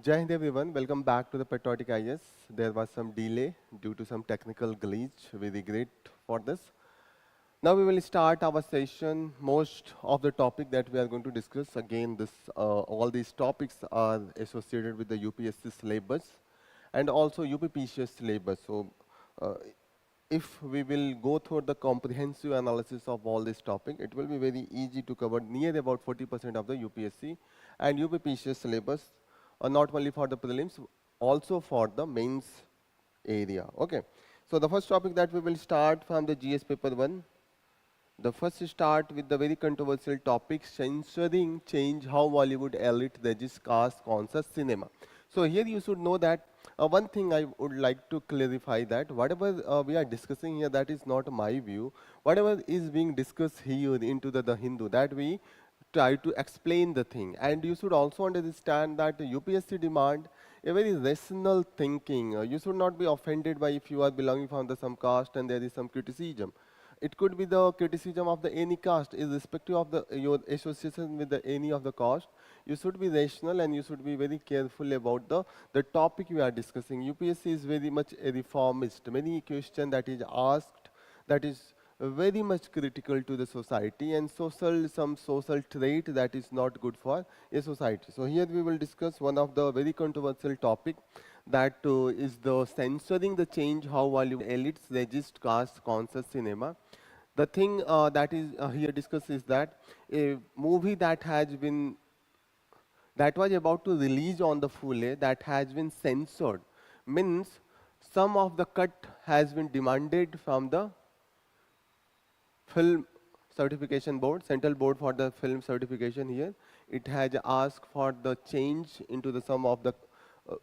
Jai Hind everyone, welcome back to the Patriotic IS. There was some delay due to some technical glitch. We regret for this. Now we will start our session. Most of the topic that we are going to discuss, again, all these topics are associated with the UPSC syllabus and also UPPCS syllabus. So uh, if we will go through the comprehensive analysis of all this topic, it will be very easy to cover near about 40% of the UPSC and UPPCS syllabus, not only for the prelims, also for the mains area. Okay. So the first topic that we will start from the GS paper 1. The first start with the very controversial topic, censoring change how Bollywood elite regis caste-conscious cinema. So here you should know that one thing I would like to clarify, that whatever we are discussing here, that is not my view. Whatever is being discussed here into the Hindu, that we try to explain the thing. And you should also understand that the UPSC demand a very rational thinking. You should not be offended by if you are belonging from the some caste and there is some criticism. It could be the criticism of the any caste, irrespective of the your association with the any of the caste. You should be rational and you should be very careful about the topic we are discussing. UPSC is very much a reformist. Many questions that is asked, that is very much critical to the society, and some social trait that is not good for a society. So here we will discuss one of the very controversial topic, that is the censoring the change how Bollywood elites resist caste conscious cinema. The thing that is here discussed is that a movie that was about to release on the full A, that has been censored, means some of the cut has been demanded from the film certification board, central board for the film certification here. It has asked for the change into the some of the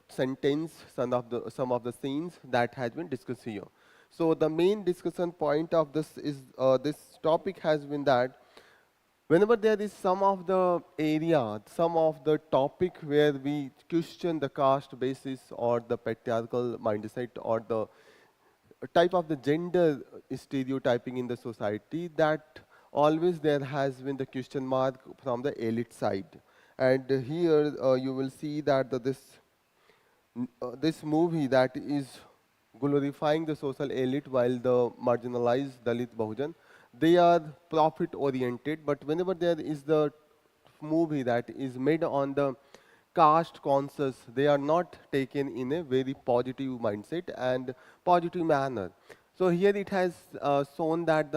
sentence, some of the scenes that has been discussed here. So the main discussion point of this is this topic has been that whenever there is some of the area, some of the topic where we question the caste basis or the patriarchal mindset or the type of the gender stereotyping in the society, that always there has been the question mark from the elite side. And here you will see that this movie that is glorifying the social elite while the marginalized Dalit Bahujan, they are profit oriented. But whenever there is the movie that is made on the caste conscious, they are not taken in a very positive mindset and positive manner. So here it has shown that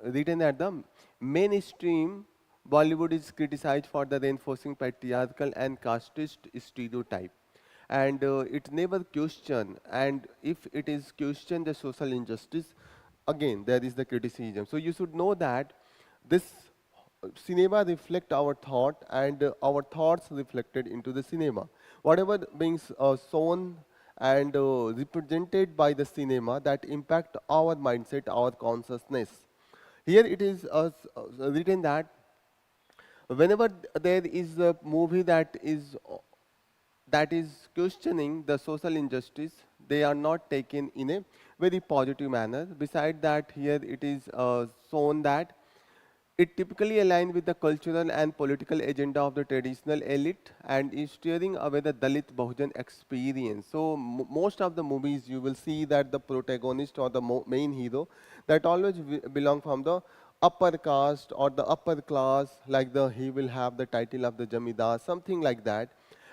written that the mainstream Bollywood is criticized for the reinforcing patriarchal and casteist stereotype, and it never question, and if it is question the social injustice, again there is the criticism. So you should know that this cinema reflect our thought, and our thoughts reflected into the cinema. Whatever being shown and represented by the cinema, that impact our mindset, our consciousness. Here it is written that whenever there is a movie that is questioning the social injustice, they are not taken in a very positive manner. Beside that, here it is shown that it typically aligns with the cultural and political agenda of the traditional elite and is steering away the Dalit Bahujan experience. So most of the movies you will see that the protagonist or the main hero that always belong from the upper caste or the upper class, like he will have the title of the Jamidar, something like that,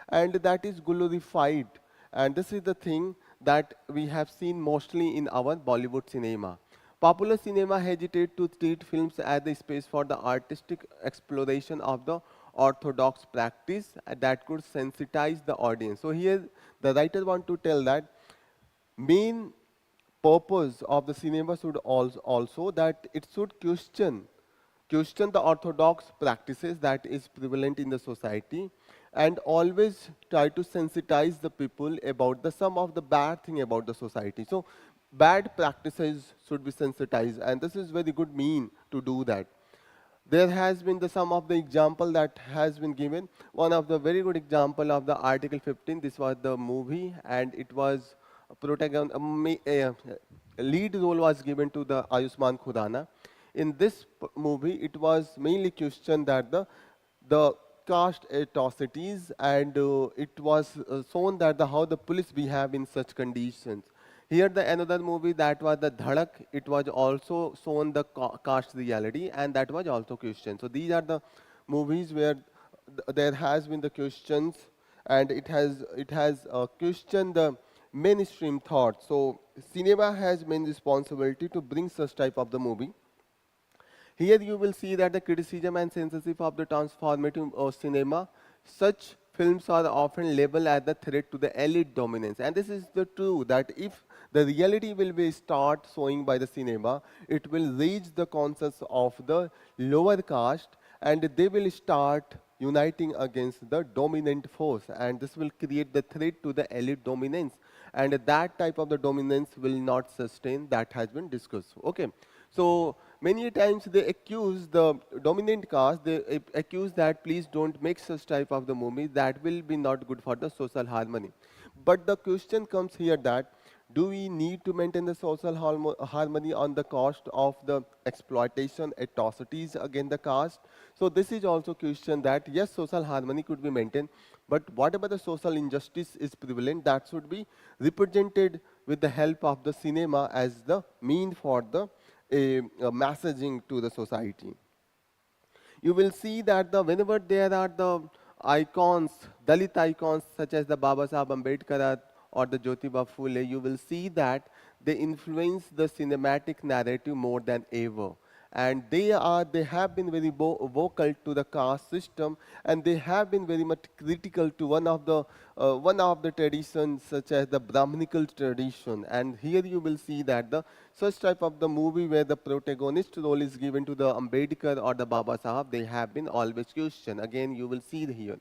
and that is glorified. And this is the thing that we have seen mostly in our Bollywood cinema. Popular cinema hesitate to treat films as a space for the artistic exploration of the orthodox practice that could sensitize the audience. So here the writer want to tell that main purpose of the cinema should also that it should question the orthodox practices that is prevalent in the society, and always try to sensitize the people about the some of the bad thing about the society. So bad practices should be sensitized, and this is very good mean to do that. There has been some of the example that has been given. One of the very good example of the Article 15. This was the movie, and it was lead role was given to the Ayushmann Khurrana. In this movie, it was mainly questioned that the caste atrocities, and it was shown that how the police behave in such conditions. Here, the another movie that was the Dhadak, it was also shown the caste reality, and that was also questioned. So these are the movies where there has been the questions, and it has questioned the mainstream thought. So cinema has main responsibility to bring such type of the movie. Here you will see that the criticism and censorship of the transformative cinema, such films are often labeled as the threat to the elite dominance. And this is the true that if the reality will be start showing by the cinema, it will reach the conscience of the lower caste, and they will start uniting against the dominant force, and this will create the threat to the elite dominance, and that type of the dominance will not sustain. That has been discussed. Okay, so many times they accuse the dominant caste, they accuse that please don't make such type of the movie, that will be not good for the social harmony. But the question comes here that do we need to maintain the social harmony on the cost of the exploitation atrocities against the caste? So this is also question that yes, social harmony could be maintained, but whatever the social injustice is prevalent, that should be represented with the help of the cinema as the mean for the messaging to the society. You will see that whenever there are the icons, Dalit icons such as the Baba Sahib Ambedkar or the Jyotiba Phule, you will see that they influence the cinematic narrative more than ever. And they have been very vocal to the caste system, and they have been very much critical to one of the traditions such as the Brahminical tradition. And here you will see that the such type of the movie where the protagonist role is given to the Ambedkar or the Baba Sahab, they have been always questioned. Again, you will see here.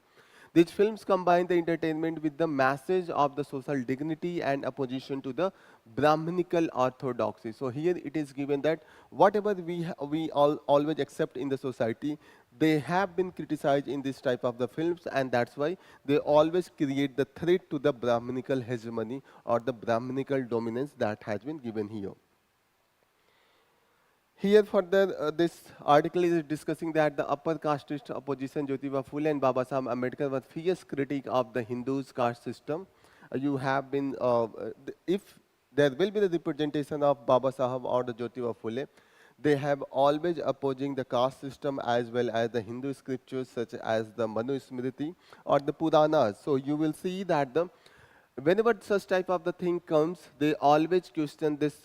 These films combine the entertainment with the message of the social dignity and opposition to the Brahminical orthodoxy. So here it is given that whatever we always accept in the society, they have been criticized in this type of the films, and that's why they always create the threat to the Brahminical hegemony or the Brahminical dominance that has been given here. Here further, this article is discussing that the upper casteist opposition Jyotiba Phule and Baba Sahib Ambedkar was fierce critique of the Hindus caste system. You have been, if there will be the representation of Baba Sahib or the Jyotiba Phule, they have always opposing the caste system as well as the Hindu scriptures such as the Manu Smriti or the Puranas. So you will see that whenever such type of the thing comes, they always question this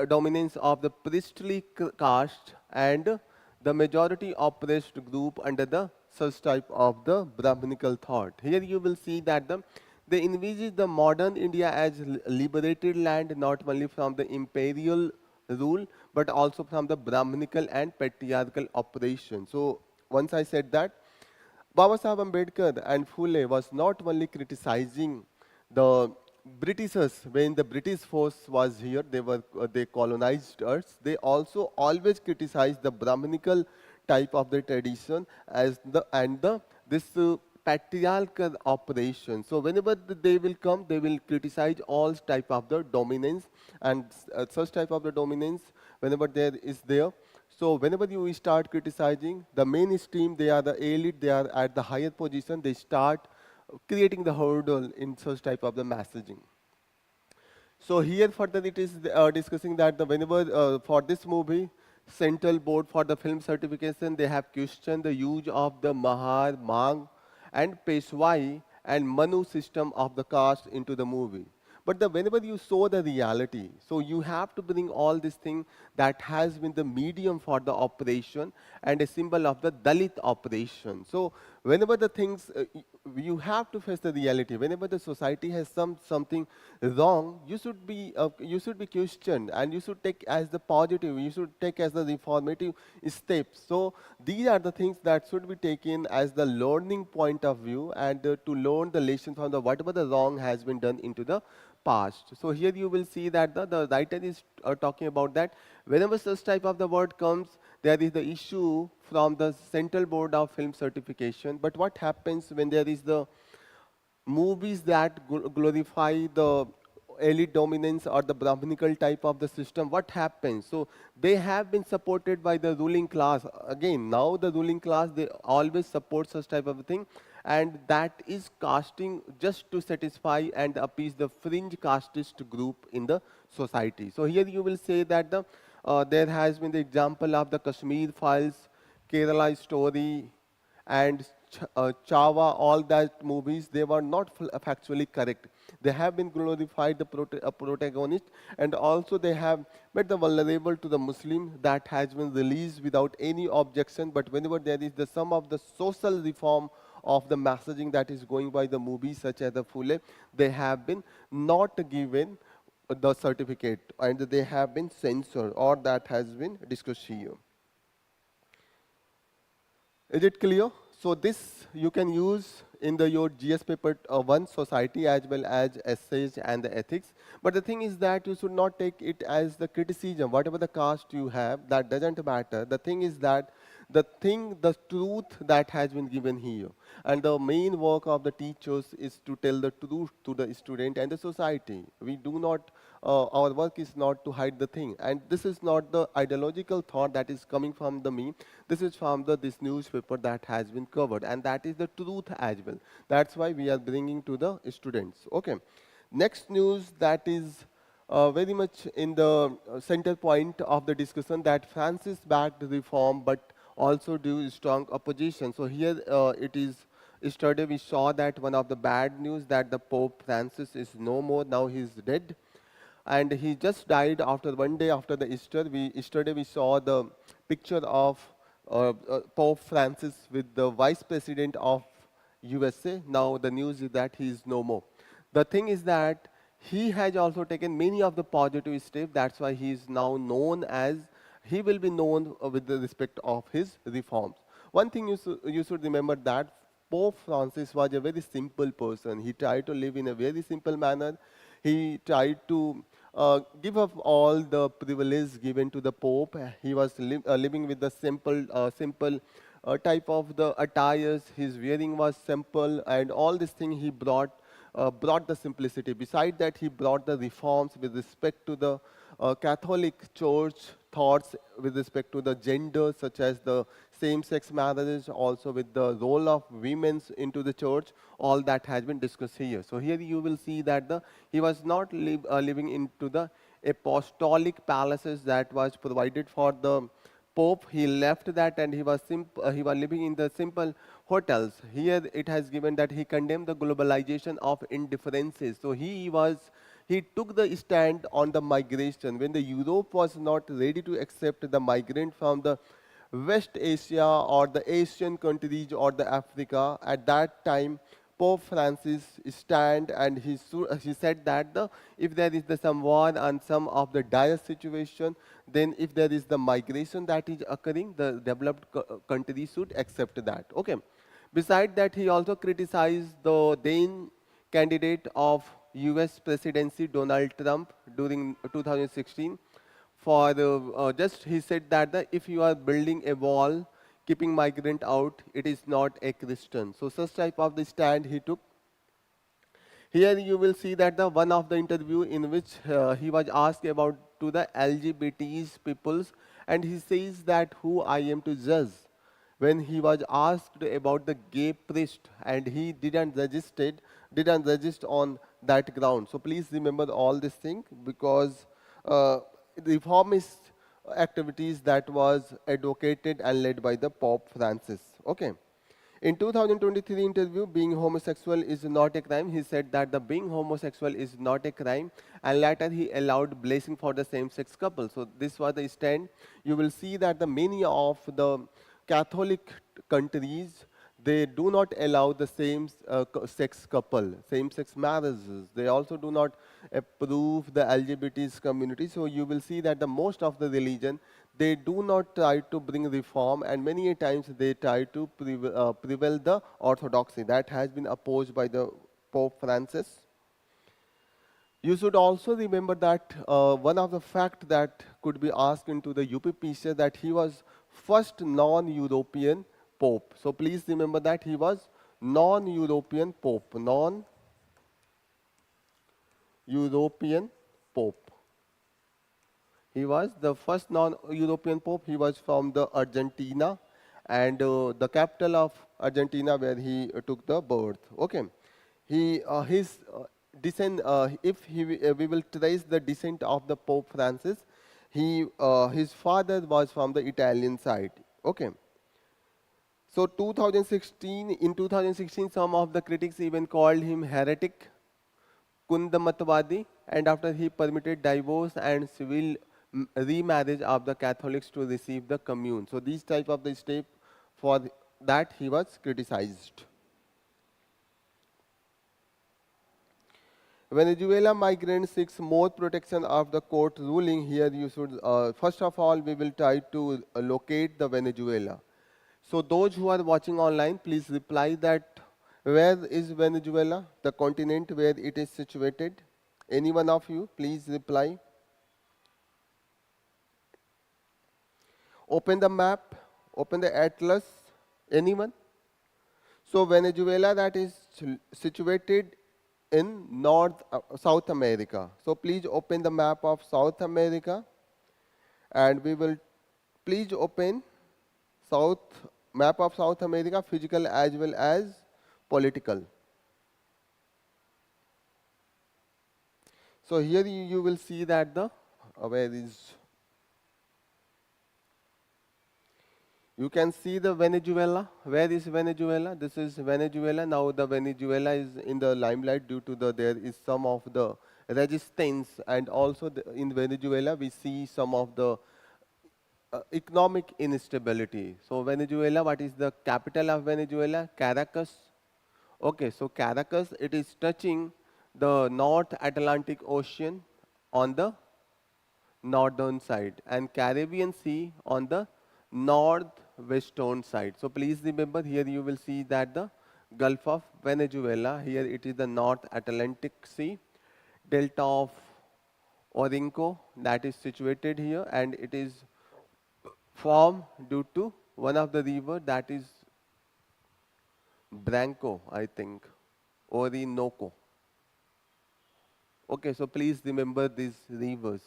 dominance of the priestly caste and the majority oppressed group under the such type of the Brahminical thought. Here you will see that they envisage the modern India as liberated land not only from the imperial rule but also from the Brahminical and patriarchal oppression. So once I said that, Baba Sahib Ambedkar and Phule was not only criticizing the Britishers when the British force was here, they colonized us. They also always criticized the Brahminical type of the tradition as this patriarchal operation. So whenever they will come, they will criticize all type of the dominance, and such type of the dominance whenever there is there. So whenever you start criticizing the mainstream, they are the elite, they are at the higher position, they start creating the hurdle in such type of the messaging. So here further it is discussing that whenever for this movie, Central Board for the Film Certification, they have questioned the use of the Mahar, Mang and Peshwai and Manu system of the caste into the movie. But whenever you saw the reality, so you have to bring all this thing that has been the medium for the operation and a symbol of the Dalit operation. So whenever the things, you have to face the reality. Whenever the society has something wrong, you should be questioned, and you should take as the positive. You should take as the reformative steps. So these are the things that should be taken as the learning point of view, and to learn the lessons from the whatever the wrong has been done into the past. So here you will see that the writer is talking about that whenever such type of the word comes, there is the issue from the Central Board of Film Certification. But what happens when there is the movies that glorify the elite dominance or the Brahminical type of the system, what happens? So they have been supported by the ruling class. Again, now the ruling class, they always support such type of a thing, and that is casting just to satisfy and appease the fringe casteist group in the society. So here you will say that there has been the example of the Kashmir files, Kerala story, and Chava, all that movies, they were not factually correct. They have been glorified the protagonist, and also they have made the vulnerable to the Muslim that has been released without any objection. But whenever there is the some of the social reform of the messaging that is going by the movies such as the Fule, they have been not given the certificate and they have been censored, or that has been discussed here. Is it clear? So this you can use in your GS paper 1 society as well as essays and the ethics. But the thing is that you should not take it as the criticism. Whatever the caste you have, that doesn't matter. The thing is that the truth that has been given here. And the main work of the teachers is to tell the truth to the student and the society. We do not, our work is not to hide the thing. And this is not the ideological thought that is coming from the me. This is from this newspaper that has been covered. And that is the truth as well. That's why we are bringing to the students. Okay. Next news that is very much in the center point of the discussion, that Francis backed reform but also due strong opposition. So here it is, yesterday we saw that one of the bad news that the Pope Francis is no more, now he is dead. And he just died after 1 day after the Easter. Yesterday we saw the picture of Pope Francis with the Vice President of USA. Now the news is that he is no more. The thing is that he has also taken many of the positive steps. That's why he is now known as, he will be known with the respect of his reforms. One thing you should remember, that Pope Francis was a very simple person. He tried to live in a very simple manner. He tried to give up all the privilege given to the Pope. He was living with the simple type of the attires. His wearing was simple, and all this thing he brought the simplicity. Besides that, he brought the reforms with respect to the Catholic Church thoughts with respect to the gender, such as the same-sex marriages, also with the role of women into the church. All that has been discussed here. So here you will see that he was not living into the apostolic palaces that was provided for the Pope. He left that and he was living in the simple hotels. Here it has given that he condemned the globalization of indifferences. So he took the stand on the migration. When the Europe was not ready to accept the migrant from the West Asia or the Asian countries or the Africa, at that time Pope Francis stand and he said that if there is some war and some of the dire situation, then if there is the migration that is occurring, the developed countries should accept that. Okay. Besides that, he also criticized the then candidate of US presidency, Donald Trump, during 2016. For he said that if you are building a wall, keeping migrant out, it is not a Christian. So such type of the stand he took. Here you will see that one of the interview in which he was asked about to the LGBTs peoples, and he says that who I am to judge. When he was asked about the gay priest, and he didn't register on that ground. So please remember all this thing, because reformist activities that was advocated and led by the Pope Francis. Okay. In 2023 interview, being homosexual is not a crime. He said that the being homosexual is not a crime, and later he allowed blessing for the same-sex couple. So this was the stand. You will see that the many of the Catholic countries, they do not allow the same-sex couple, same-sex marriages. They also do not approve the LGBT community. So you will see that the most of the religion, they do not try to bring reform, and many a times they try to prevail the orthodoxy that has been opposed by the Pope Francis. You should also remember that one of the fact that could be asked into the UPSC, that he was first non-European Pope. So please remember that he was non-European Pope, European Pope. He was the first non-European Pope. He was from the Argentina, and the capital of Argentina where he took the birth. Okay, his descent. If we will trace the descent of the Pope Francis, his father was from the Italian side. Okay. So 2016, in 2016, some of the critics even called him heretic, Kundamatwadi, and after he permitted divorce and civil remarriage of the Catholics to receive the commune. So these type of the step for that he was criticized. Venezuela migrants seeks more protection of the court ruling. Here you should, first of all, we will try to locate the Venezuela. So those who are watching online, please reply that where is Venezuela, the continent where it is situated. Any one of you, please reply. Open the map, open the atlas. Anyone? So Venezuela that is situated in South America. So please open the map of South America, and we will please open South map of South America, physical as well as political. So here you will see that the where is you can see the Venezuela. Where is Venezuela? This is Venezuela. Now the Venezuela is in the limelight due to there is some of the resistance, and also in Venezuela we see some of the economic instability. So Venezuela, what is the capital of Venezuela? Caracas. Okay, so Caracas, it is touching the North Atlantic Ocean on the northern side and Caribbean Sea on the northwestern side. So please remember, here you will see that the Gulf of Venezuela, here it is the North Atlantic Sea, Delta of Orinoco that is situated here, and it is formed due to one of the river that is Branco, I think, Orinoco. Okay, so please remember these rivers.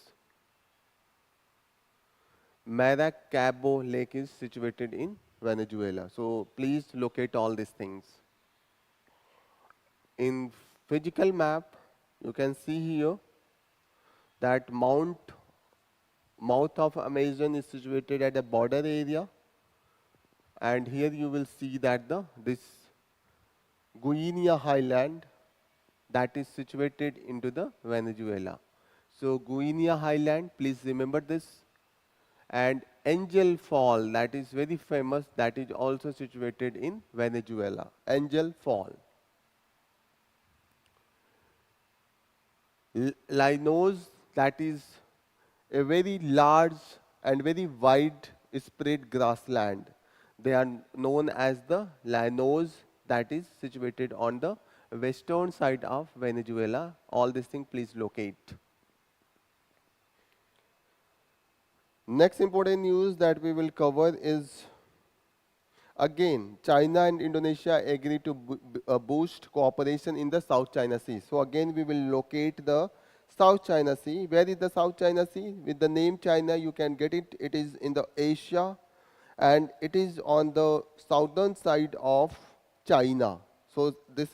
Maracaibo Lake is situated in Venezuela. So please locate all these things. In physical map, you can see here that mouth of Amazon is situated at a border area, and here you will see that this Guiana Highland that is situated into the Venezuela. So Guiana Highland, please remember this. And Angel Fall, that is very famous, that is also situated in Venezuela. Angel Fall. Llanos, that is a very large and very wide spread grassland. They are known as the Llanos, that is situated on the western side of Venezuela. All these things please locate. Next important news that we will cover is, again, China and Indonesia agree to boost cooperation in the South China Sea. So again, we will locate the South China Sea. Where is the South China Sea? With the name China, you can get it. It is in the Asia, and it is on the southern side of China. So this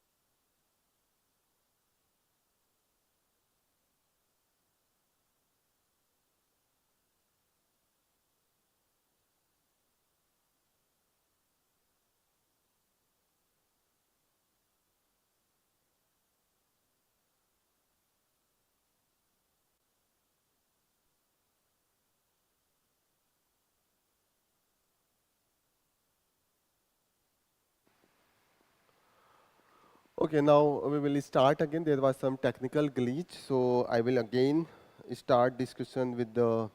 Okay, now we will start again. There was some technical glitch, so I will again start discussion with the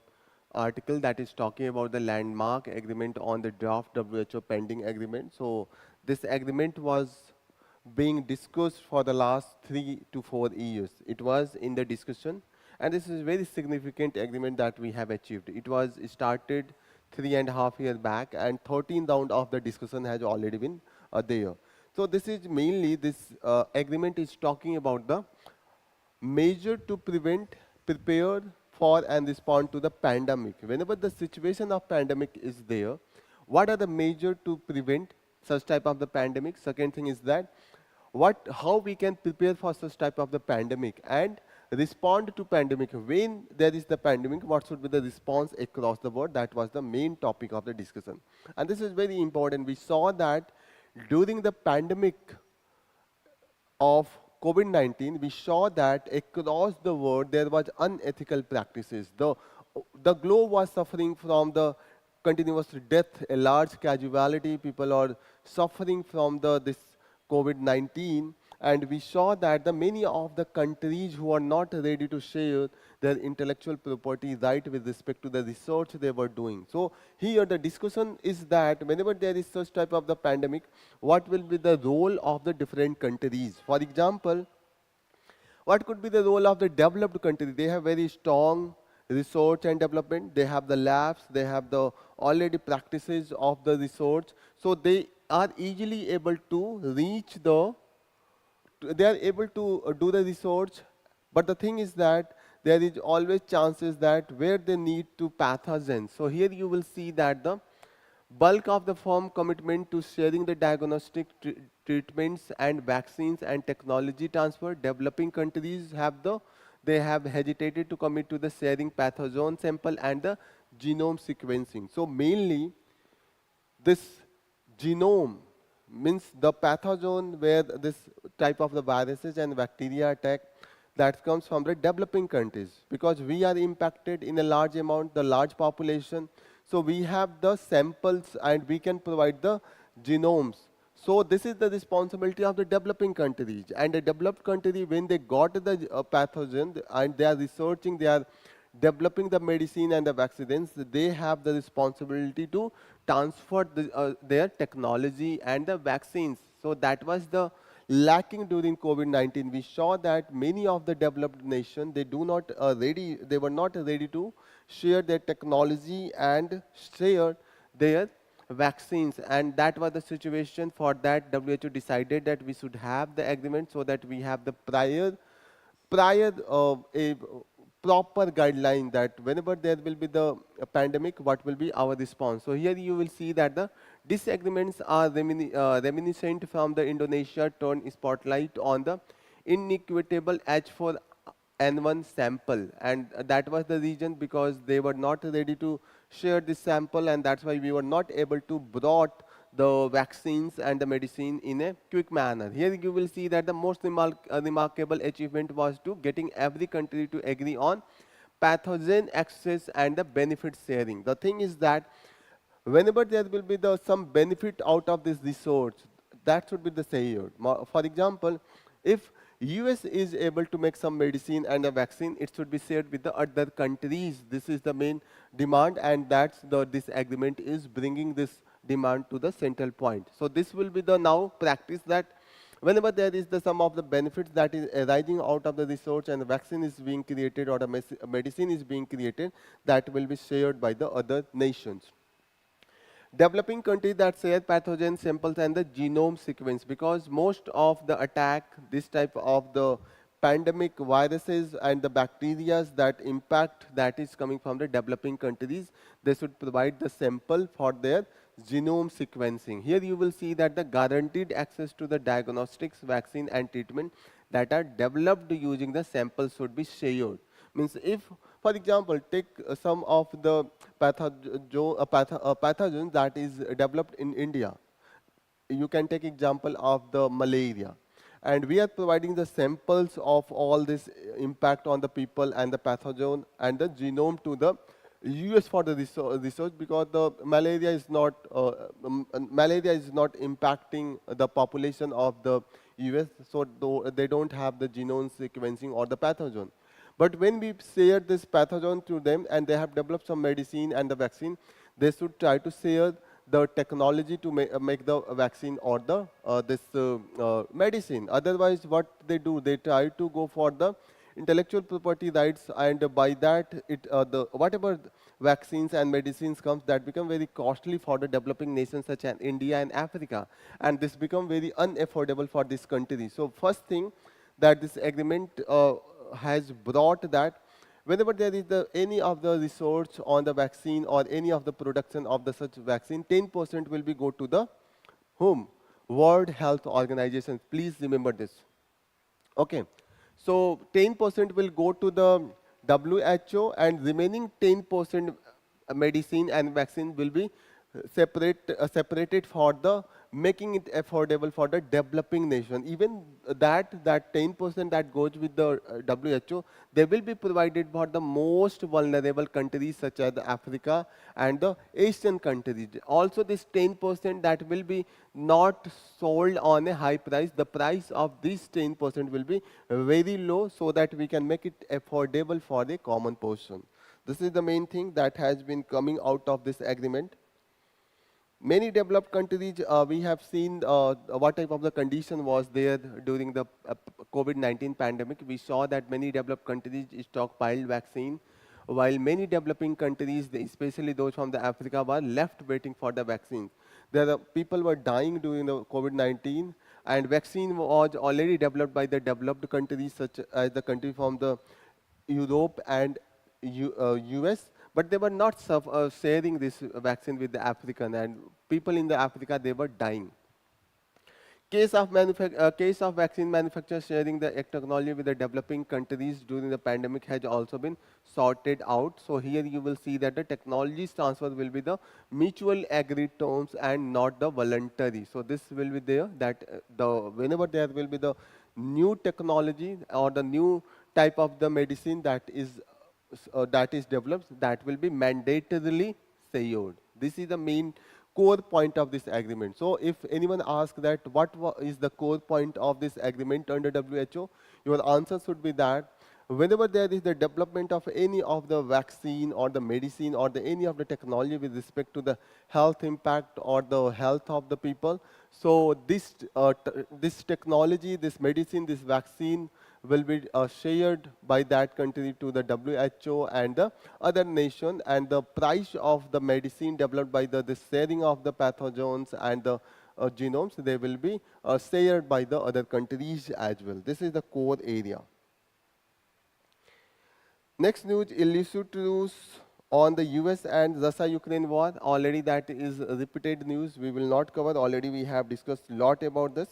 article that is talking about the landmark agreement on the draft WHO pending agreement. So this agreement was being discussed for the last 3 to 4 years. It was in the discussion, and this is a very significant agreement that we have achieved. It was started 3.5 years back, and 13 round of the discussion has already been there. So this is mainly, this agreement is talking about the measure to prevent, prepare for and respond to the pandemic. Whenever the situation of pandemic is there, what are the measure to prevent such type of the pandemic? Second thing is that how we can prepare for such type of the pandemic and respond to pandemic. When there is the pandemic, what should be the response across the world? That was the main topic of the discussion. And this is very important. We saw that during the pandemic of COVID-19, we saw that across the world there was unethical practices. The globe was suffering from the continuous death, a large casualty. People are suffering from this COVID-19, and we saw that the many of the countries who are not ready to share their intellectual property right with respect to the research they were doing. So here the discussion is that whenever there is such type of the pandemic, what will be the role of the different countries? For example, what could be the role of the developed country? They have very strong research and development. They have the labs. They have the already practices of the research. So they are easily able to reach they are able to do the research. But the thing is that there is always chances that where they need to pathogens. So here you will see that the bulk of the firm commitment to sharing the diagnostic treatments and vaccines and technology transfer. Developing countries they have hesitated to commit to the sharing pathogen sample and the genome sequencing. So mainly this genome means the pathogen where this type of the viruses and bacteria attack, that comes from the developing countries, because we are impacted in a large amount, the large population. So we have the samples and we can provide the genomes. So this is the responsibility of the developing countries. And a developed country, when they got the pathogen and they are researching, they are developing the medicine and the vaccines, they have the responsibility to transfer their technology and the vaccines. So that was the lacking during COVID-19. We saw that many of the developed nations, they were not ready to share their technology and share their vaccines, and that was the situation. For that, WHO decided that we should have the agreement so that we have the prior a proper guideline that whenever there will be the pandemic, what will be our response. So here you will see that the disagreements are reminiscent from the Indonesia turned spotlight on the inequitable H4N1 sample, and that was the reason because they were not ready to share this sample, and that's why we were not able to brought the vaccines and the medicine in a quick manner. Here you will see that the most remarkable achievement was to getting every country to agree on pathogen access and the benefit sharing. The thing is that whenever there will be some benefit out of this research, that should be the shared. For example, if US is able to make some medicine and a vaccine, it should be shared with the other countries. This is the main demand, and this agreement is bringing this demand to the central point. So this will be the now practice that whenever there is some of the benefits that is arising out of the research and the vaccine is being created or the medicine is being created, that will be shared by the other nations. Developing countries that share pathogen samples and the genome sequence, because most of the attack, this type of the pandemic viruses and the bacteria that impact, that is coming from the developing countries, they should provide the sample for their genome sequencing. Here you will see that the guaranteed access to the diagnostics, vaccine and treatment that are developed using the sample should be shared. Means if, for example, take some of the pathogens that is developed in India. You can take example of the malaria. And we are providing the samples of all this impact on the people and the pathogen and the genome to the US for the research, because the malaria is not impacting the population of the US, so they don't have the genome sequencing or the pathogen. But when we share this pathogen to them and they have developed some medicine and the vaccine, they should try to share the technology to make the vaccine or the medicine. Otherwise, what they do, they try to go for the intellectual property rights, and by that, whatever vaccines and medicines comes, that become very costly for the developing nations such as India and Africa, and this become very unaffordable for this country. So first thing that this agreement has brought that whenever there is any of the resource on the vaccine or any of the production of the such vaccine, 10% will be go to the whom? World Health Organization. Please remember this. Okay. So 10% will go to the WHO and remaining 10% medicine and vaccine will be separated for the making it affordable for the developing nation. Even that 10% that goes with the WHO, they will be provided for the most vulnerable countries such as Africa and the Asian countries. Also this 10% that will be not sold on a high price. The price of this 10% will be very low so that we can make it affordable for the common person. This is the main thing that has been coming out of this agreement. Many developed countries, we have seen what type of the condition was there during the COVID-19 pandemic. We saw that many developed countries stockpiled vaccine, while many developing countries, especially those from the Africa, were left waiting for the vaccines. People were dying during the COVID-19, and vaccine was already developed by the developed countries, such as the country from the Europe and US, but they were not sharing this vaccine with the African, and people in the Africa, they were dying. Case of vaccine manufacturers sharing the technology with the developing countries during the pandemic has also been sorted out. So here you will see that the technology transfer will be the mutual agreed terms and not the voluntary. So this will be there that whenever there will be the new technology or the new type of the medicine that is developed, that will be mandatorily shared. This is the main core point of this agreement. So if anyone asks that what is the core point of this agreement under WHO, your answer should be that whenever there is the development of any of the vaccine or the medicine or any of the technology with respect to the health impact or the health of the people, so this technology, this medicine, this vaccine will be shared by that country to the WHO and the other nation, and the price of the medicine developed by the sharing of the pathogens and the genomes, they will be shared by the other countries as well. This is the core area. Next news, illicit news on the US and Russia-Ukraine war. Already that is repeated news. We will not cover. Already we have discussed a lot about this.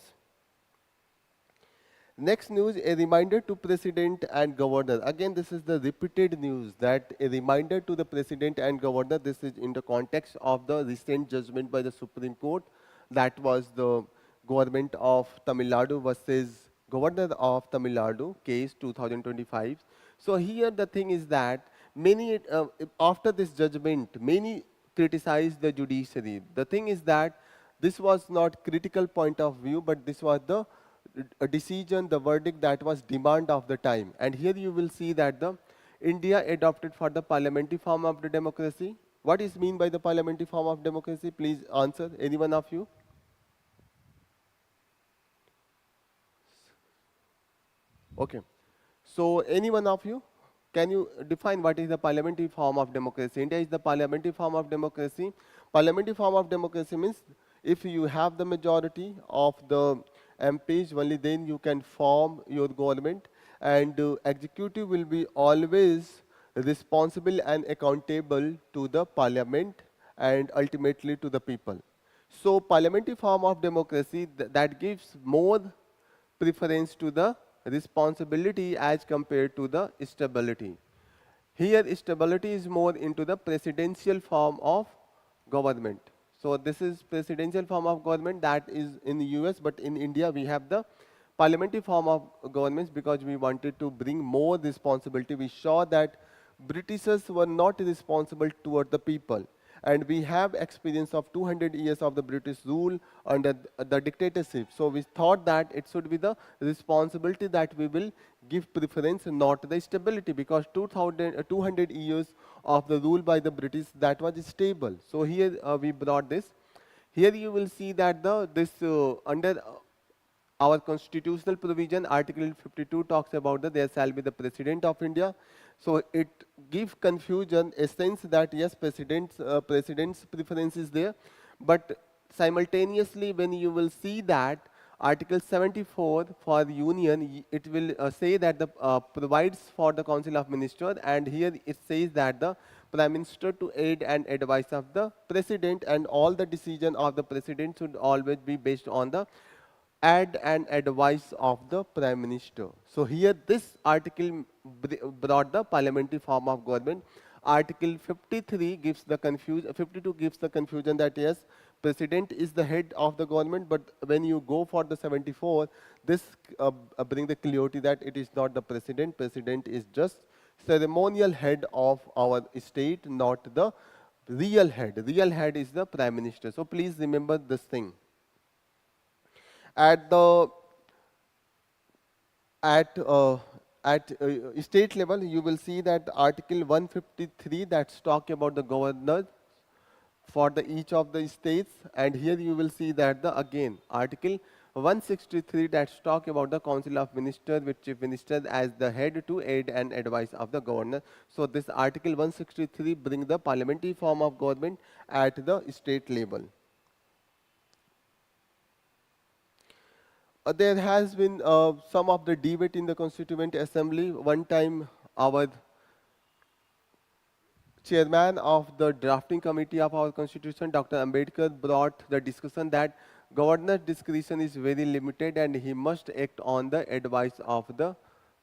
Next news, a reminder to President and Governor. Again, this is the repeated news that a reminder to the President and Governor. This is in the context of the recent judgment by the Supreme Court. That was the government of Tamil Nadu versus Governor of Tamil Nadu, case 2025. So here the thing is that many, after this judgment, many criticized the judiciary. The thing is that this was not critical point of view, but this was the a decision, the verdict that was demand of the time. And here you will see that the India adopted for the parliamentary form of the democracy. What is mean by the parliamentary form of democracy? Please answer, any one of you. Okay. So any one of you, can you define what is the parliamentary form of democracy? India is the parliamentary form of democracy. Parliamentary form of democracy means if you have the majority of the MPs, only then you can form your government, and executive will be always responsible and accountable to the parliament and ultimately to the people. So parliamentary form of democracy that gives more preference to the responsibility as compared to the stability. Here stability is more into the presidential form of government. So this is presidential form of government that is in the US, but in India we have the parliamentary form of governments because we wanted to bring more responsibility. We saw that Britishers were not responsible toward the people. And we have experience of 200 years of the British rule under the dictatorship. So we thought that it should be the responsibility that we will give preference, not the stability, because 200 years of the rule by the British, that was stable. So here we brought this. Here you will see that under our constitutional provision, Article 52 talks about that there shall be the President of India. So it gives confusion, a sense that yes, president's preference is there, but simultaneously when you will see that Article 74 for the union, it will say that the provides for the Council of Ministers, and here it says that the Prime Minister to aid and advice of the President, and all the decision of the President should always be based on the aid and advice of the Prime Minister. So here this article brought the parliamentary form of government. Article 53 gives the 52 gives the confusion that yes, President is the head of the government, but when you go for the 74, this bring the clarity that it is not the President. President is just ceremonial head of our state, not the real head. Real head is the Prime Minister. So please remember this thing. At the at state level, you will see that Article 153 that's talk about the governor for the each of the states, and here you will see that the again Article 163 that's talk about the Council of Ministers with Chief Minister as the head to aid and advice of the governor. So this Article 163 bring the parliamentary form of government at the state level. There has been some of the debate in the Constituent Assembly. One time, our chairman of the drafting committee of our Constitution, Dr. Ambedkar, brought the discussion that governor's discretion is very limited and he must act on the advice of the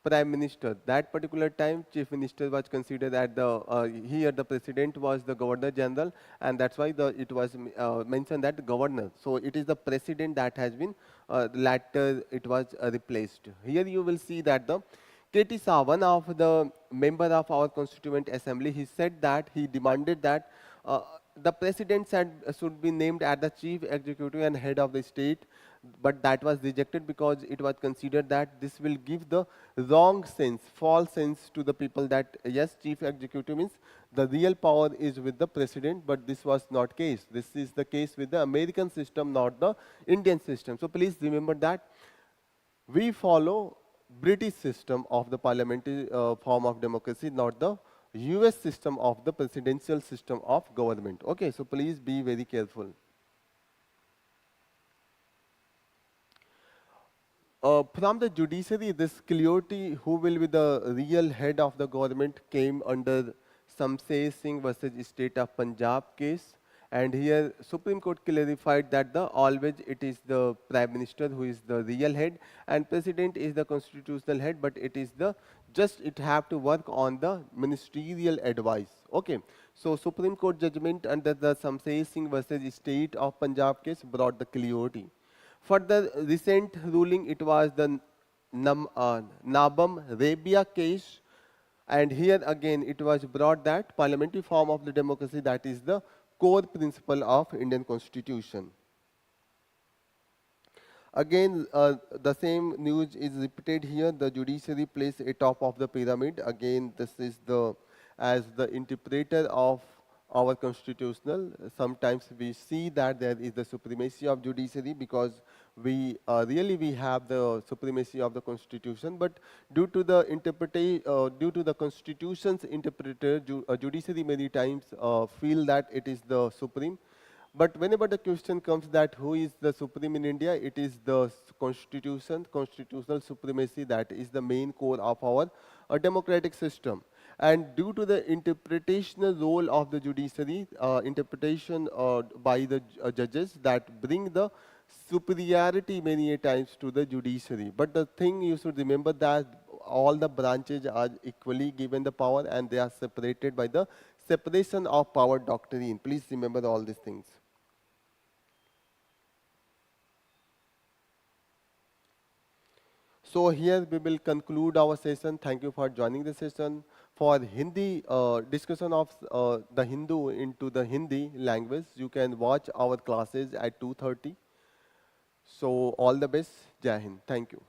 Prime Minister. That particular time, Chief Minister was considered at here the President was the Governor General, and that's why it was mentioned that Governor. So it is the President that has been later it was replaced. Here you will see that the KT Shah, one of the member of our Constituent Assembly, he said that he demanded that the President should be named as the Chief Executive and Head of the State, but that was rejected because it was considered that this will give the wrong sense, false sense to the people that yes, Chief Executive means the real power is with the President, but this was not case. This is the case with the American system, not the Indian system. So please remember that we follow British system of the parliamentary form of democracy, not the US system of the presidential system of government. Okay, so please be very careful. From the judiciary, this clarity who will be the real head of the government came under Samsay Singh versus State of Punjab case. And here Supreme Court clarified that always it is the Prime Minister who is the real head and President is the constitutional head, but it is it have to work on the ministerial advice. Okay. So Supreme Court judgment under the Samsay Singh versus State of Punjab case brought the clarity. For the recent ruling, it was the Nabam Rabia case, and here again it was brought that parliamentary form of the democracy, that is the core principle of Indian Constitution. Again, the same news is repeated here. The judiciary plays a top of the pyramid. Again, this is as the interpreter of our constitutional. Sometimes we see that there is the supremacy of judiciary because we have the supremacy of the constitution, but due to the due to the constitution's interpreter, judiciary many times feel that it is the supreme. But whenever the question comes that who is the supreme in India, it is the constitution, constitutional supremacy that is the main core of our democratic system. And due to the interpretational role of the judiciary, interpretation by the judges that bring the superiority many a times to the judiciary. But the thing you should remember that all the branches are equally given the power and they are separated by the separation of power doctrine. Please remember all these things. So here we will conclude our session. Thank you for joining the session. For Hindi discussion of the Hindu into the Hindi language, you can watch our classes at 2:30. So all the best. Jai Hind. Thank you.